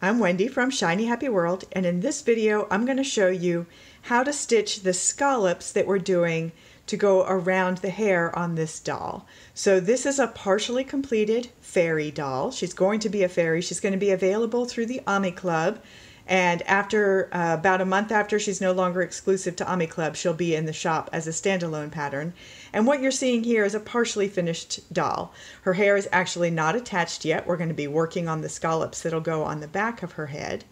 I'm Wendy from Shiny Happy World, and in this video I'm going to show you how to stitch the scallops that we're doing to go around the hair on this doll. So this is a partially completed fairy doll. She's going to be a fairy. She's going to be available through the Ami Club, and after about a month after she's no longer exclusive to Ami Club, she'll be in the shop as a standalone pattern. And what you're seeing here is a partially finished doll. Her hair is actually not attached yet. We're going to be working on the scallops that'll go on the back of her head.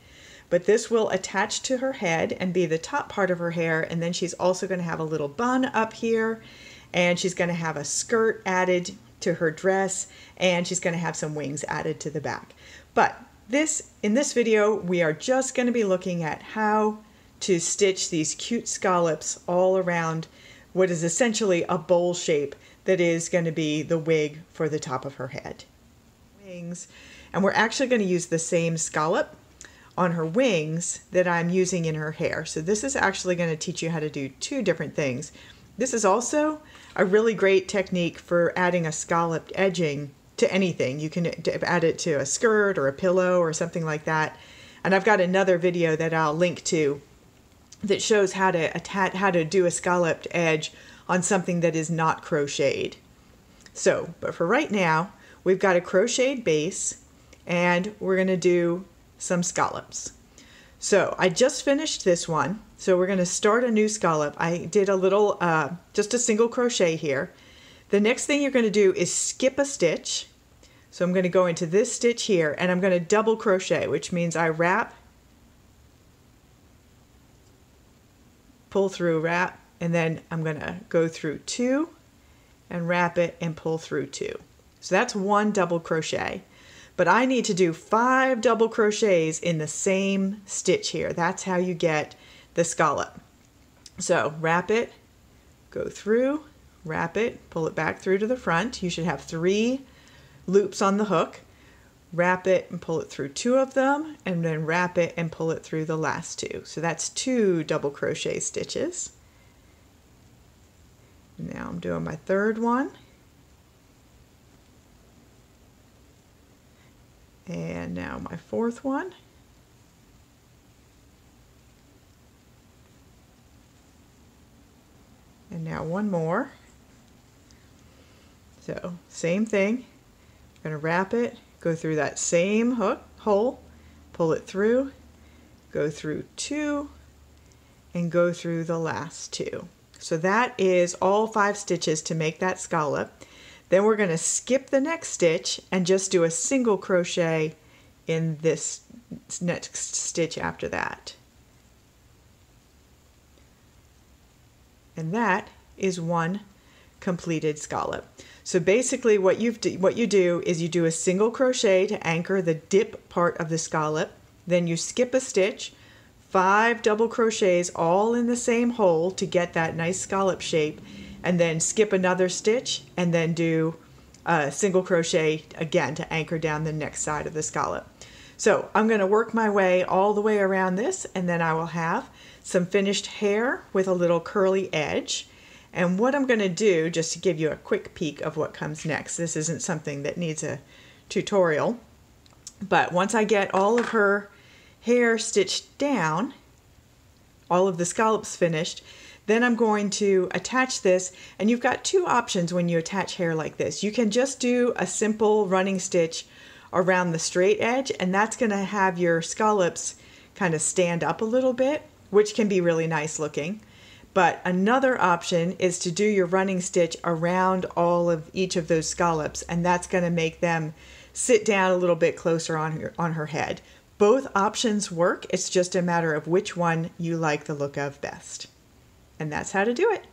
But this will attach to her head and be the top part of her hair, and then she's also going to have a little bun up here, and she's going to have a skirt added to her dress, and she's going to have some wings added to the back. But in this video, we are just going to be looking at how to stitch these cute scallops all around what is essentially a bowl shape that is going to be the wig for the top of her head. Wings, and we're actually going to use the same scallop on her wings that I'm using in her hair. So this is actually going to teach you how to do two different things. This is also a really great technique for adding a scalloped edging to anything. You can add it to a skirt or a pillow or something like that. And I've got another video that I'll link to that shows how to do a scalloped edge on something that is not crocheted. So, but for right now, we've got a crocheted base and we're going to do some scallops. So I just finished this one, so we're going to start a new scallop. I did a little, just a single crochet here. The next thing you're going to do is skip a stitch. So I'm going to go into this stitch here and I'm going to double crochet, which means I wrap, pull through, wrap, and then I'm going to go through two and wrap it and pull through two. So that's one double crochet. But I need to do 5 double crochets in the same stitch here. That's how you get the scallop. So wrap it, go through, wrap it, pull it back through to the front. You should have 3 loops on the hook. Wrap it and pull it through 2 of them, and then wrap it and pull it through the last 2. So that's 2 double crochet stitches. Now I'm doing my third one. And now my fourth one. And now one more. So same thing. I'm going to wrap it, go through that same hole, pull it through, go through 2, and go through the last 2. So that is all 5 stitches to make that scallop. Then we're going to skip the next stitch and just do a single crochet in this next stitch after that. And that is one completed scallop. So basically what you do is you do a single crochet to anchor the dip part of the scallop, then you skip a stitch, 5 double crochets all in the same hole to get that nice scallop shape, and then skip another stitch and then do a single crochet again to anchor down the next side of the scallop. So I'm going to work my way all the way around this, and then I will have some finished hair with a little curly edge. And what I'm going to do, just to give you a quick peek of what comes next, this isn't something that needs a tutorial, but once I get all of her hair stitched down, all of the scallops finished, then I'm going to attach this, and you've got 2 options when you attach hair like this. You can just do a simple running stitch around the straight edge, and that's going to have your scallops kind of stand up a little bit, which can be really nice looking. But another option is to do your running stitch around all of each of those scallops, and that's going to make them sit down a little bit closer on her head. Both options work. It's just a matter of which one you like the look of best. And that's how to do it.